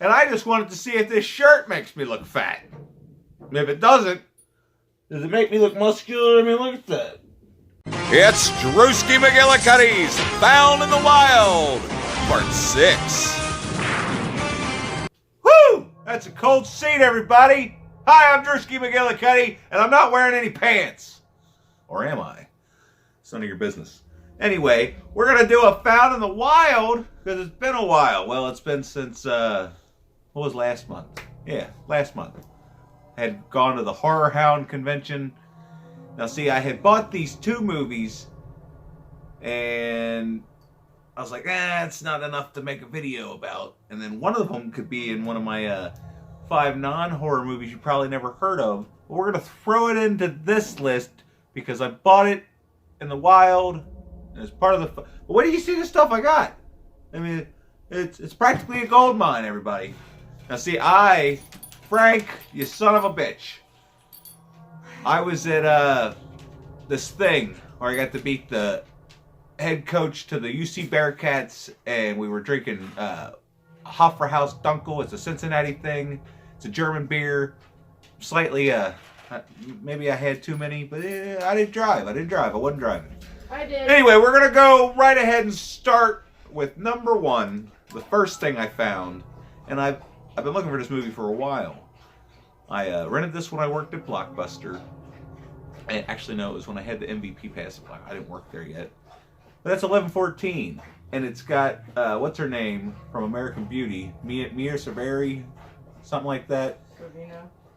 And I just wanted to see if this shirt makes me look fat. If it doesn't, does it make me look muscular? I mean, look at that. It's Drewski McGillicuddy's Found in the Wild, Part 6. Woo! That's a cold scene, everybody. Hi, I'm Drewski McGillicuddy, and I'm not wearing any pants. Or am I? It's none of your business. Anyway, we're going to do a Found in the Wild, because it's been a while. Well, it's been since, what was last month? Yeah, last month. I had gone to the Horror Hound convention. Now, see, I had bought these 2 movies, and I was like, it's not enough to make a video about. And then one of them could be in one of my 5 non-horror movies you probably never heard of. But we're going to throw it into this list because I bought it in the wild. And it's part of the... But what do you see the stuff I got? I mean, it's practically a gold mine, everybody. Now, see, Frank, you son of a bitch. I was at this thing where I got to beat the head coach to the UC Bearcats, and we were drinking Hofbrauhaus Dunkel. It's a Cincinnati thing. It's a German beer. Slightly, maybe I had too many, but I didn't drive. I wasn't driving. I did. Anyway, we're going to go right ahead and start with number 1, the first thing I found. And I've been looking for this movie for a while. I rented this when I worked at Blockbuster. And actually, no, it was when I had the MVP pass. I didn't work there yet. But that's 11:14. And it's got, what's her name from American Beauty? Mia Saveri? Something like that.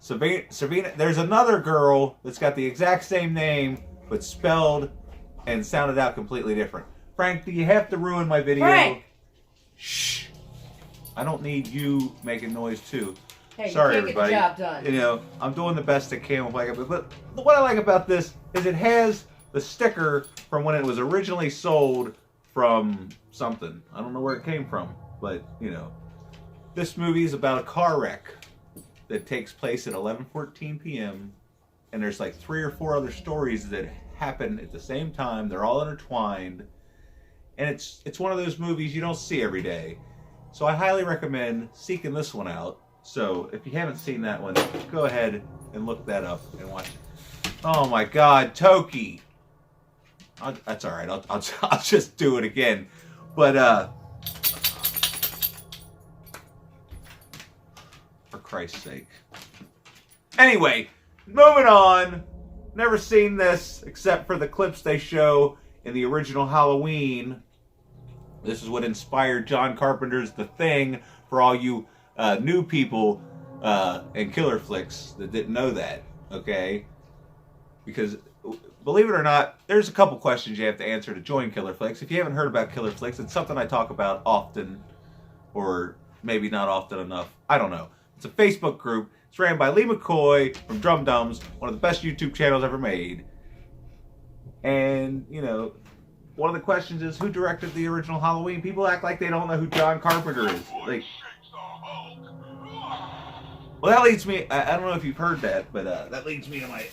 Savina. There's another girl that's got the exact same name, but spelled and sounded out completely different. Frank, do you have to ruin my video? Frank! Shh. I don't need you making noise too. Hey, Sorry, you can't everybody. Get the job done. You know, I'm doing the best I can with it. But what I like about this is it has the sticker from when it was originally sold from something. I don't know where it came from, but you know, this movie is about a car wreck that takes place at 11:14 p.m. and there's like 3 or 4 other stories that happen at the same time. They're all intertwined, and it's one of those movies you don't see every day. So I highly recommend seeking this one out. So if you haven't seen that one, go ahead and look that up and watch it. Oh my God, Toki! That's all right. I'll just do it again. But for Christ's sake. Anyway, moving on. Never seen this except for the clips they show in the original Halloween. This is what inspired John Carpenter's The Thing for all you new people and killer flicks that didn't know that, okay? Because, believe it or not, there's a couple questions you have to answer to join Killer Flicks. If you haven't heard about Killer Flicks, it's something I talk about often, or maybe not often enough. I don't know. It's a Facebook group. It's ran by Lee McCoy from Drum Dums, one of the best YouTube channels ever made. And, you know, one of the questions is, who directed the original Halloween? People act like they don't know who John Carpenter is. Like, well, that leads me, I don't know if you've heard that, but that leads me to my...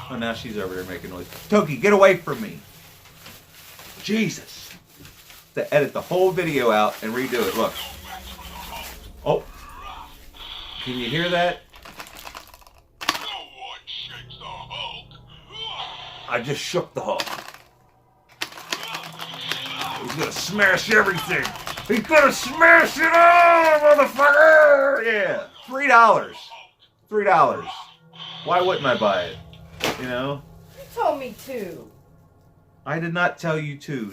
Oh, now she's over there making noise. Toki, get away from me. Jesus. To edit the whole video out and redo it. Look. Oh. Can you hear that? I just shook the Hulk. He's gonna smash everything. He's gonna smash it all, motherfucker! Yeah. $3. $3. Why wouldn't I buy it? You know? You told me to. I did not tell you to.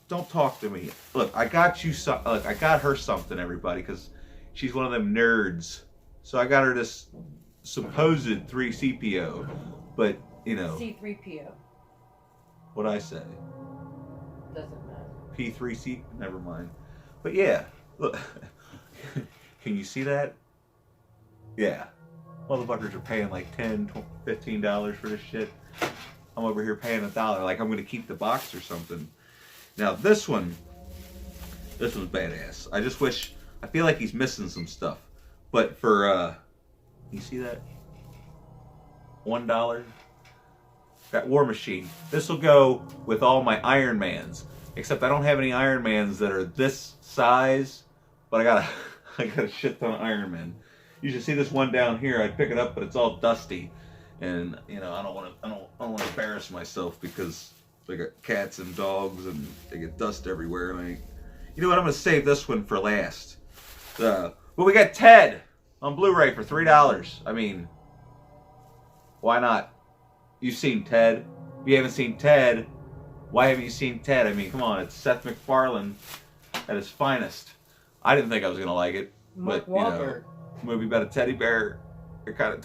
Don't talk to me. Look, I got you some. Look, I got her something, everybody, because she's one of them nerds. So I got her this supposed 3CPO, but you know. C3PO. What'd I say? Doesn't matter. P3C. Never mind. But yeah, look. Can you see that? Yeah. Motherfuckers are paying like $10, $15 for this shit. I'm over here paying $1, like I'm gonna keep the box or something. Now this one's badass. I just wish, I feel like he's missing some stuff. But for, you see that? $1. That War Machine. This will go with all my Iron Mans. Except I don't have any Iron Mans that are this size, but I got a shit ton of Iron Man. You should see this one down here. I'd pick it up, but it's all dusty, and you know I don't want to embarrass myself because I got cats and dogs and they get dust everywhere. And you know what? I'm gonna save this one for last. But we got Ted on Blu-ray for $3. I mean, why not? You've seen Ted. If you haven't seen Ted, why haven't you seen Ted? I mean, come on, it's Seth MacFarlane at his finest. I didn't think I was gonna like it, Mark but you know, Wahlberg. movie about a teddy bear. It kind of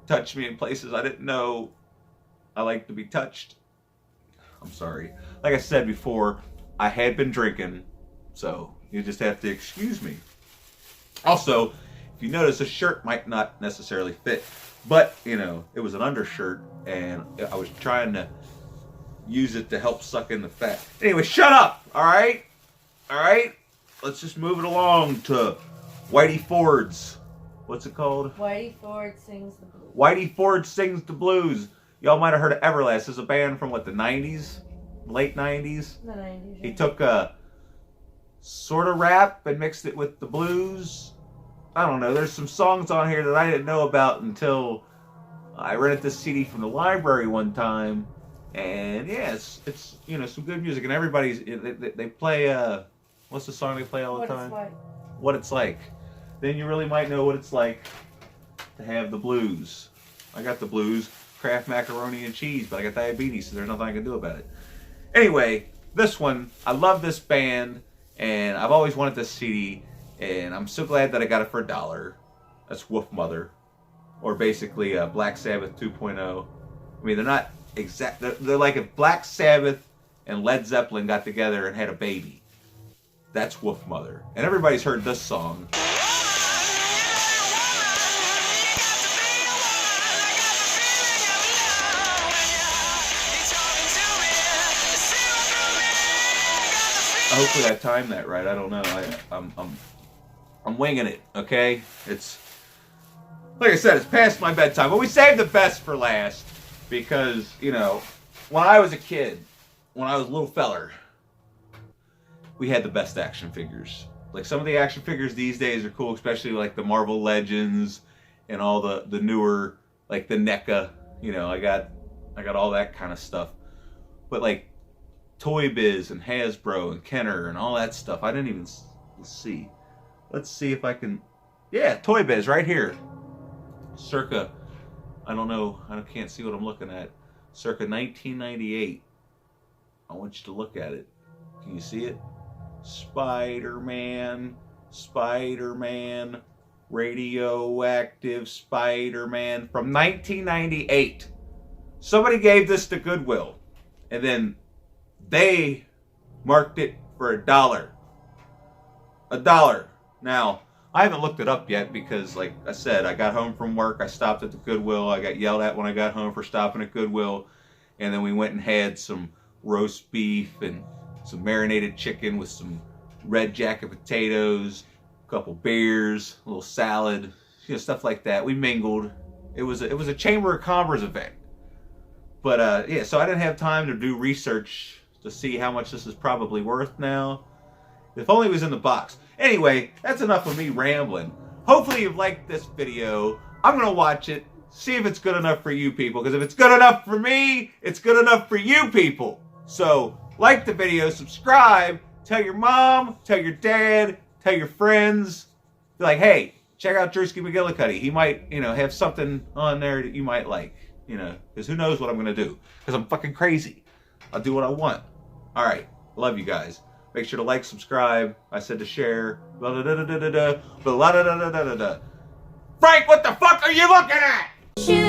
touched me in places I didn't know I like to be touched. I'm sorry. Like I said before, I had been drinking, so you just have to excuse me. Also, if you notice, a shirt might not necessarily fit, but you know, it was an undershirt, and I was trying to use it to help suck in the fat. Anyway, shut up. All right. Let's just move it along to Whitey Ford's. What's it called? Whitey Ford Sings the Blues. Whitey Ford Sings the Blues. Y'all might have heard of Everlast. It's a band from what, the 90s? Late 90s? The 90s. He took a sort of rap and mixed it with the blues. I don't know. There's some songs on here that I didn't know about until I rented this CD from the library one time. And yeah, it's you know, some good music. And everybody's, they play, what's the song they play all the What time? it's like. What It's Like. Then you really might know what it's like to have the blues. I got the blues, Kraft macaroni and cheese, but I got diabetes, so there's nothing I can do about it. Anyway, this one, I love this band, and I've always wanted this CD, and I'm so glad that I got it for $1. That's Wolf Mother, or basically Black Sabbath 2.0. I mean, they're not exact. They're like if Black Sabbath and Led Zeppelin got together and had a baby. That's Wolf Mother. And everybody's heard this song. Hopefully I timed that right. I don't know. I'm winging it, okay? It's, like I said, it's past my bedtime. But we saved the best for last because, you know, when I was a kid, when I was a little feller, we had the best action figures. Like some of the action figures these days are cool, especially like the Marvel Legends and all the newer, like the NECA. You know, I got all that kind of stuff. But like Toy Biz and Hasbro and Kenner and all that stuff, I didn't even see. Let's see if I can. Yeah, Toy Biz right here. Circa, I don't know, I can't see what I'm looking at. Circa 1998. I want you to look at it. Can you see it? Spider-Man, Radioactive Spider-Man from 1998. Somebody gave this to Goodwill, and then they marked it for $1. $1. Now, I haven't looked it up yet because, like I said, I got home from work, I stopped at the Goodwill, I got yelled at when I got home for stopping at Goodwill, and then we went and had some roast beef and some marinated chicken with some red jacket potatoes, a couple beers, a little salad, you know, stuff like that. We mingled. It was a Chamber of Commerce event. But yeah, so I didn't have time to do research to see how much this is probably worth now. If only it was in the box. Anyway, that's enough of me rambling. Hopefully you've liked this video. I'm going to watch it, see if it's good enough for you people. Because if it's good enough for me, it's good enough for you people. So, like the video, subscribe, tell your mom, tell your dad, tell your friends. Be like, hey, check out Drewski McGillicuddy. He might, you know, have something on there that you might like. You know, because who knows what I'm going to do. Because I'm fucking crazy. I'll do what I want. All right. Love you guys. Make sure to like, subscribe. I said to share. Blah, da, da, da, da, da, da, blah, da, da, da, da, da, da. Frank, what the fuck are you looking at? Shoot.